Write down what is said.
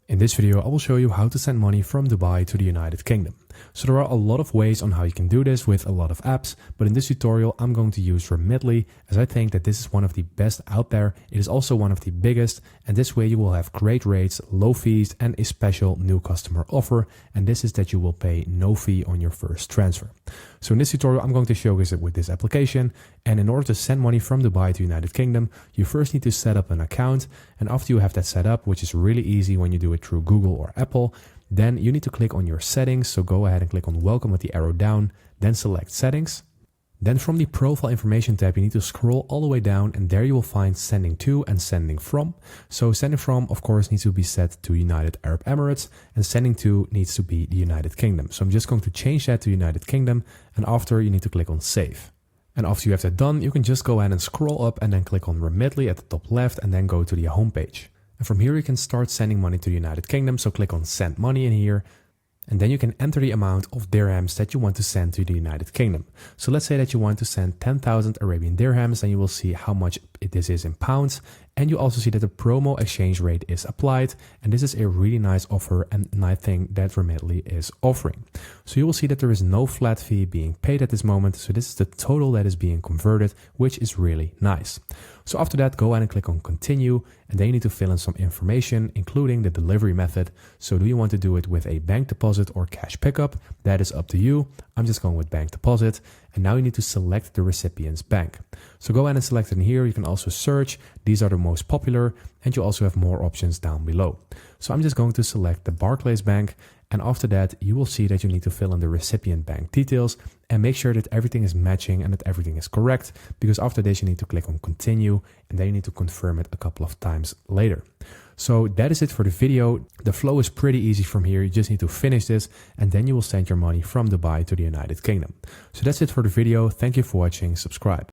In this video, I will show you how to send money from Dubai to the United Kingdom. So there are a lot of ways on how you can do this with a lot of apps, but in this tutorial, I'm going to use Remitly as I think that this is one of the best out there. It is also one of the biggest, and this way you will have great rates, low fees, and a special new customer offer. And this is that you will pay no fee on your first transfer. So in this tutorial, I'm going to showcase it with this application. And in order to send money from Dubai to United Kingdom, you first need to set up an account. And after you have that set up, which is really easy when you do it through Google or Apple, then you need to click on your settings. So go ahead and click on welcome with the arrow down, then select settings. Then from the profile information tab, you need to scroll all the way down and there you will find sending to and sending from. So sending from, of course, needs to be set to United Arab Emirates and sending to needs to be the United Kingdom. So I'm just going to change that to United Kingdom, and after you need to click on save. And after you have that done, you can just go ahead and scroll up and then click on Remitly at the top left and then go to the home page. And from here, you can start sending money to the United Kingdom. So click on send money in here. And then you can enter the amount of dirhams that you want to send to the United Kingdom. So let's say that you want to send 10,000 Arabian dirhams, and you will see how much this is in pounds. And you also see that the promo exchange rate is applied. And this is a really nice offer and nice thing that Remitly is offering. So you will see that there is no flat fee being paid at this moment. So this is the total that is being converted, which is really nice. So after that, go ahead and click on continue. And then you need to fill in some information, including the delivery method. So do you want to do it with a bank deposit or cash pickup? That is up to you. I'm just going with bank deposit. And now you need to select the recipient's bank. So go ahead and select it in here. You can also search. These are the most popular, and you also have more options down below. So I'm just going to select the Barclays Bank. And after that, you will see that you need to fill in the recipient bank details and make sure that everything is matching and that everything is correct, because after this, you need to click on continue and then you need to confirm it a couple of times later. So that is it for the video. The flow is pretty easy from here. You just need to finish this and then you will send your money from Dubai to the United Kingdom. So that's it for the video. Thank you for watching. Subscribe.